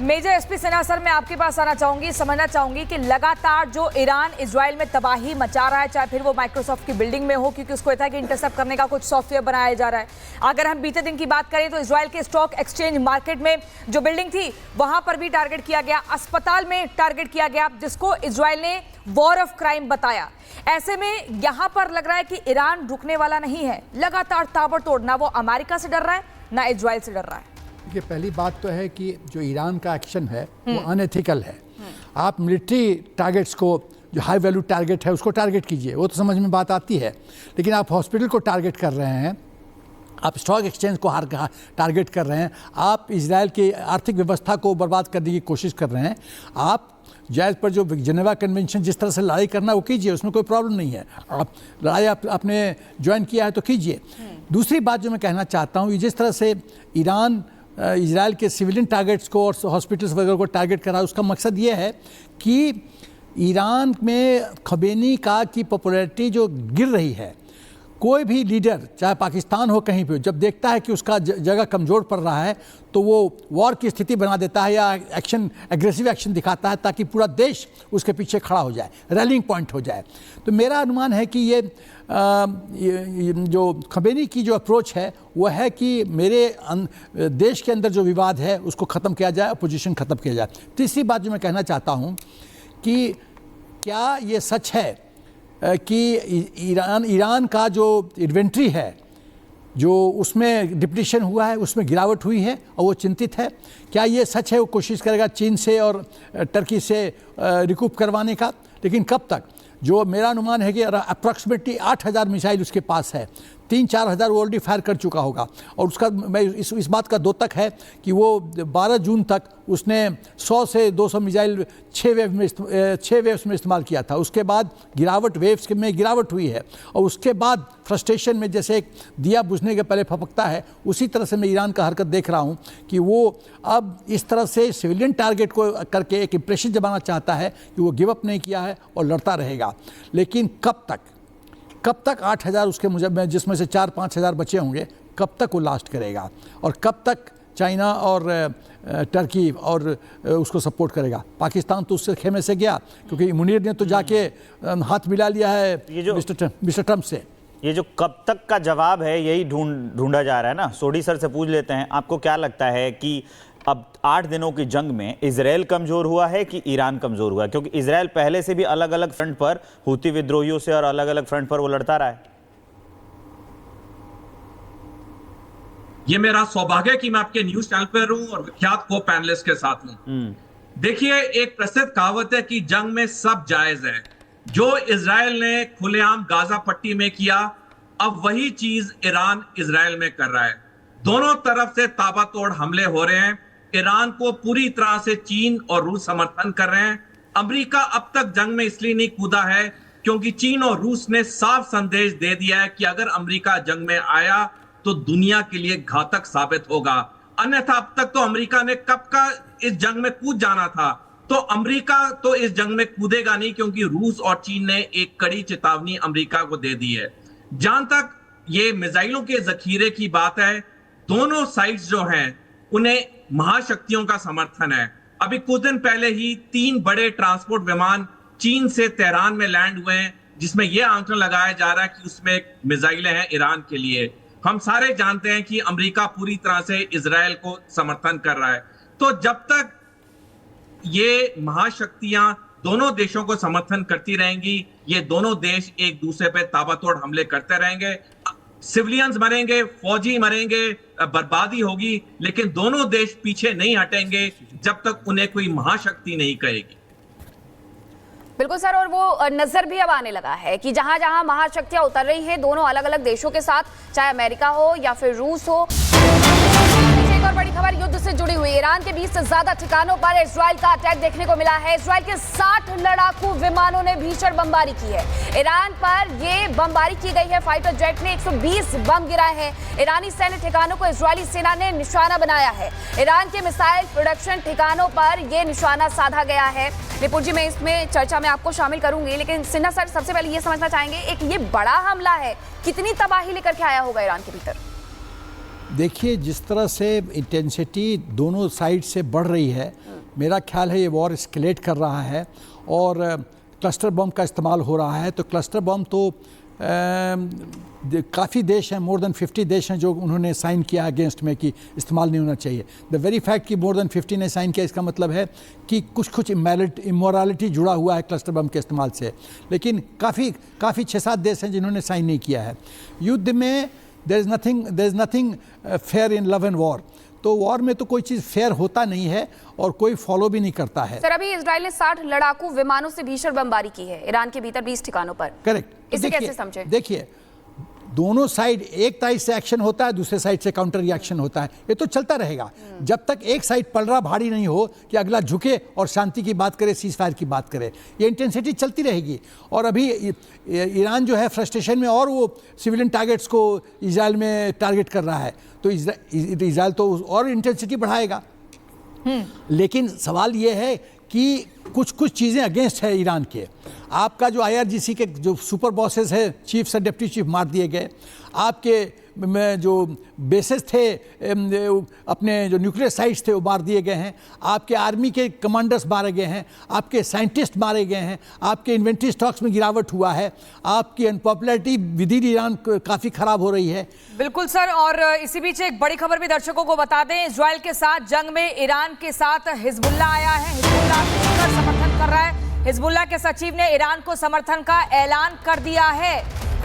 Major SP Sinha sir, मैं आपके पास आना चाहूंगी, समझना चाहूंगी कि लगातार जो ईरान इजराइल में तबाही मचा रहा है, चाहे फिर वो माइक्रोसॉफ्ट की बिल्डिंग में हो, क्योंकि उसको था कि इंटरसेप्ट करने का कुछ सॉफ्टवेयर बनाया जा रहा है। अगर हम बीते दिन की बात करें तो इजराइल के स्टॉक एक्सचेंज मार्केट में जो बिल्डिंग थी वहां पर भी टारगेट किया गया, अस्पताल में टारगेट किया गया, जिसको इजराइल ने वॉर ऑफ क्राइम बताया। ऐसे में यहां पर लग रहा है कि ईरान रुकने वाला नहीं है, लगातार ताबड़तोड़, ना वो अमेरिका से डर रहा है ना इजराइल से डर रहा है। देखिए, पहली बात तो है कि जो ईरान का एक्शन है वो अनएथिकल है। आप मिलिट्री टारगेट्स को, जो हाई वैल्यू टारगेट है उसको टारगेट कीजिए, वो तो समझ में बात आती है, लेकिन आप हॉस्पिटल को टारगेट कर रहे हैं, आप स्टॉक एक्सचेंज को टारगेट कर रहे हैं, आप इजराइल की आर्थिक व्यवस्था को बर्बाद करने की कोशिश कर रहे हैं। आप जायज़ पर जो जेनेवा कन्वेंशन जिस तरह से लड़ाई करना वो कीजिए, उसमें कोई प्रॉब्लम नहीं है। आप लड़ाई आपने ज्वाइन किया है तो कीजिए। दूसरी बात जो मैं कहना चाहता हूँ, जिस तरह से ईरान इजराइल के सिविलियन टारगेट्स को और हॉस्पिटल्स वगैरह को टारगेट करा, उसका मकसद ये है कि ईरान में खमेनी का की पॉपुलैरिटी जो गिर रही है, कोई भी लीडर चाहे पाकिस्तान हो कहीं पे, जब देखता है कि उसका जगह कमज़ोर पड़ रहा है तो वो वॉर की स्थिति बना देता है या एग्रेसिव एक्शन दिखाता है, ताकि पूरा देश उसके पीछे खड़ा हो जाए, रैलिंग पॉइंट हो जाए। तो मेरा अनुमान है कि ये जो खमेनी की जो अप्रोच है वो है कि मेरे देश के अंदर जो विवाद है उसको ख़त्म किया जाए, अपोजिशन ख़त्म किया जाए। तीसरी बात जो मैं कहना चाहता हूँ कि क्या ये सच है कि ईरान का जो इन्वेंट्री है, जो उसमें डिप्लीशन हुआ है, उसमें गिरावट हुई है और वो चिंतित है। क्या ये सच है? वो कोशिश करेगा चीन से और टर्की से रिकूप करवाने का, लेकिन कब तक? जो मेरा अनुमान है कि अप्रॉक्सीमेटली 8,000 मिसाइल उसके पास है, 3-4 हज़ार वो ऑलरेडी फायर कर चुका होगा। और उसका मैं इस बात का द्योतक है कि वो 12 जून तक उसने 100 से 200 मिसाइल 6 वेव्स में इस्तेमाल किया था। उसके बाद वेव्स में गिरावट हुई है, और उसके बाद फ्रस्ट्रेशन में जैसे एक दिया बुझने के पहले फपकता है, उसी तरह से मैं ईरान का हरकत देख रहा हूँ कि वो अब इस तरह से सिविलियन टारगेट को करके एक इंप्रेशन जमाना चाहता है कि वो गिव अप नहीं किया है और लड़ता रहेगा। लेकिन कब तक 8,000 उसके मुझे जिसमें से 4-5 हज़ार बचे होंगे, कब तक वो लास्ट करेगा? और कब तक चाइना और टर्की और उसको सपोर्ट करेगा? पाकिस्तान तो उससे खेमे से गया, क्योंकि मुनीर ने तो जाके हाथ मिला लिया है मिस्टर ट्रंप से। ये जो कब तक का जवाब है यही ढूंढा जा रहा है ना। सोडी सर से पूछ लेते हैं, आपको क्या लगता है कि अब 8 दिनों की जंग में इजराइल कमजोर हुआ है कि ईरान कमजोर हुआ है? क्योंकि इजराइल पहले से भी अलग अलग फ्रंट पर हूती विद्रोहियों से और अलग अलग फ्रंट पर वो लड़ता रहा है। ये मेरा सौभाग्य है कि मैं आपके न्यूज चैनल पर हूं और विख्यात को पैनलिस्ट के साथ हूं। देखिए, एक प्रसिद्ध कहावत है कि जंग में सब जायज है। जो इजराइल ने खुलेआम गाजा पट्टी में किया, अब वही चीज ईरान इजराइल में कर रहा है। दोनों तरफ से ताबड़तोड़ हमले हो रहे हैं। ईरान को पूरी तरह से चीन और रूस समर्थन कर रहे हैं। अमेरिका अब तक जंग में इसलिए नहीं कूदा है क्योंकि चीन और रूस ने साफ संदेश दे दिया है कि अगर अमेरिका जंग में आया तो दुनिया के लिए घातक साबित होगा। अन्यथा अब तक तो अमेरिका ने कब का इस जंग में कूद जाना था। तो अमेरिका तो इस जंग में कूदेगा नहीं, क्योंकि रूस और चीन ने एक कड़ी चेतावनी अमेरिका को दे दी है। जहां तक ये मिसाइलों के जखीरे की बात है, दोनों साइड्स जो हैं उन्हें महाशक्तियों का समर्थन है। अभी कुछ दिन पहले ही 3 बड़े ट्रांसपोर्ट विमान चीन से तेहरान में लैंड हुए हैं, जिसमें यह आंकड़ा लगाया जा रहा है कि उसमें मिसाइलें हैं ईरान के लिए। हम सारे जानते हैं कि अमेरिका पूरी तरह से इजराइल को समर्थन कर रहा है। तो जब तक ये महाशक्तियां दोनों देशों को समर्थन करती रहेंगी, ये दोनों देश एक दूसरे पे ताबड़तोड़ हमले करते रहेंगे। सिविलियंस मरेंगे, फौजी मरेंगे, बर्बादी होगी, लेकिन दोनों देश पीछे नहीं हटेंगे जब तक उन्हें कोई महाशक्ति नहीं कहेगी। बिल्कुल सर, और वो नजर भी अब आने लगा है कि जहां जहां महाशक्तियां उतर रही हैं दोनों अलग अलग देशों के साथ, चाहे अमेरिका हो या फिर रूस हो। एक और बड़ी खबर युद्ध से जुड़ी हुई, ईरान के 20 से ज्यादा ठिकानों पर इजराइल का अटैक देखने को मिला है। इजराइल के 60 लड़ाकू विमानों ने भीषण बमबारी की है। ईरान पर ये बमबारी की गई है, फाइटर जेट ने 120 बम गिराए हैं। ईरानी सैन्य ठिकानों को इजरायली सेना ने निशाना बनाया है। ईरान के मिसाइल प्रोडक्शन ठिकानों पर यह निशाना साधा गया है। रिपुर जी, मैं इसमें चर्चा में आपको शामिल करूंगी, लेकिन सिन्हा सर सबसे पहले ये समझना चाहेंगे, एक ये बड़ा हमला है, कितनी तबाही लेकर के आया होगा ईरान के भीतर? देखिए, जिस तरह से इंटेंसिटी दोनों साइड से बढ़ रही है, मेरा ख्याल है ये वॉर एस्केलेट कर रहा है और क्लस्टर बम का इस्तेमाल हो रहा है। तो क्लस्टर बम तो काफ़ी देश हैं, मोर देन 50 देश हैं जो उन्होंने साइन किया अगेंस्ट में कि इस्तेमाल नहीं होना चाहिए। द वेरी फैक्ट कि मोर देन 50 ने साइन किया, इसका मतलब है कि कुछ इमोरालिटी जुड़ा हुआ है क्लस्टर बम के इस्तेमाल से। लेकिन काफ़ी 6-7 देश हैं जिन्होंने साइन नहीं किया है। युद्ध में there is nothing fair in love and war. तो वॉर में तो कोई चीज़ फेयर होता नहीं है और कोई फॉलो भी नहीं करता है। सर, अभी इजराइल ने 60 लड़ाकू विमानों से भीषण बमबारी की है ईरान के भीतर 20 ठिकानों पर। करेक्ट। इसे कैसे समझे? देखिए, दोनों साइड, एक साइड से एक्शन होता है, दूसरे साइड से काउंटर रिएक्शन होता है। ये तो चलता रहेगा जब तक एक साइड पलड़ा भारी नहीं हो कि अगला झुके और शांति की बात करे, सीज फायर की बात करे। ये इंटेंसिटी चलती रहेगी। और अभी ईरान जो है फ्रस्ट्रेशन में और वो सिविलियन टारगेट्स को इजराइल में टारगेट कर रहा है, तो इजराइल तो और इंटेंसिटी बढ़ाएगा। लेकिन सवाल ये है कि कुछ चीज़ें अगेंस्ट है ईरान के। आपका जो IRGC के जो सुपर बॉसेस है, चीफ से डिप्टी चीफ मार दिए गए। आपके में जो बेसेस थे, अपने जो न्यूक्लियर साइट्स थे वो मार दिए गए हैं। आपके आर्मी के कमांडर्स मारे गए हैं। आपके साइंटिस्ट मारे गए हैं। आपके इन्वेंट्री स्टॉक्स में गिरावट हुआ है। आपकी अनपॉपुलरिटी विद इन ईरान काफ़ी ख़राब हो रही है। बिल्कुल सर, और इसी बीच एक बड़ी खबर भी दर्शकों को बता दें। इजराइल के साथ जंग में ईरान के साथ हिजबुल्लाह आया है। हिजबुल्लाह खुलकर समर्थन कर रहा है। हिजबुल्लाह के सचिव ने ईरान को समर्थन का ऐलान कर दिया है।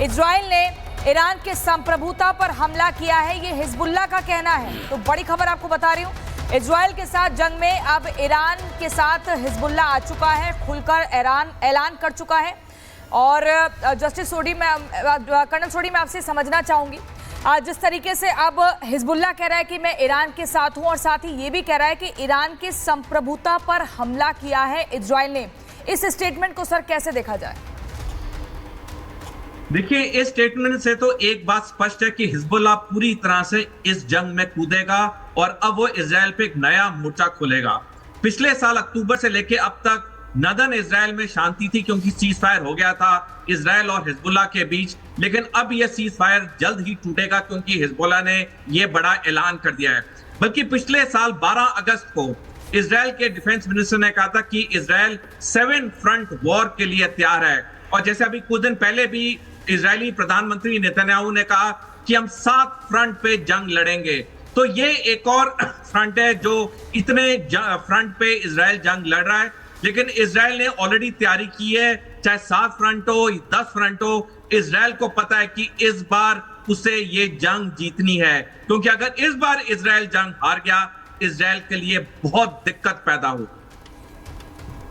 इजराइल ने ईरान के संप्रभुता पर हमला किया है, ये हिजबुल्लाह का कहना है। तो बड़ी खबर आपको बता रही हूँ, इजराइल के साथ जंग में अब ईरान के साथ हिजबुल्लाह आ चुका है, खुलकर ऐलान कर चुका है। और जस्टिस सोडी, कर्नल सोडी, मैं आपसे समझना चाहूंगी, जिस तरीके से अब हिजबुल्लाह कह रहा है कि मैं ईरान के साथ हूं और साथ ही ये भी कह रहा है कि ईरान की संप्रभुता पर हमला किया है इजराइल ने, इस स्टेटमेंट को सर कैसे देखा जाए? देखिए, इस स्टेटमेंट से तो एक बात स्पष्ट है कि हिजबुल्लाह पूरी तरह से इस जंग में कूदेगा और अब वो इजराइल पे एक नया मोर्चा खोलेगा। पिछले साल अक्टूबर से लेके अब तक नदन इजराइल में शांति थी क्योंकि सीज फायर हो गया था इजराइल और हिजबुल्लाह के बीच। लेकिन अब यह सीज फायर जल्द ही टूटेगा क्योंकि हिजबुल्लाह ने यह बड़ा ऐलान कर दिया है। बल्कि पिछले साल 12 अगस्त को इजराइल के डिफेंस मिनिस्टर ने कहा था कि इजराइल 7 फ्रंट वॉर के लिए तैयार है। और जैसे अभी कुछ दिन पहले भी इजरायली प्रधानमंत्री नेतन्याहू ने कहा कि हम 7 फ्रंट पे जंग लड़ेंगे। तो ये एक और फ्रंट है जो इतने फ्रंट पे इजराइल जंग लड़ रहा है। लेकिन इजराइल ने ऑलरेडी तैयारी की है, चाहे 7 फ्रंट हो 10 फ्रंट हो, इजराइल को पता है कि इस बार उसे ये जंग जीतनी है। क्योंकि अगर इस बार इजराइल जंग हार गया, इजराइल के लिए बहुत दिक्कत पैदा हो।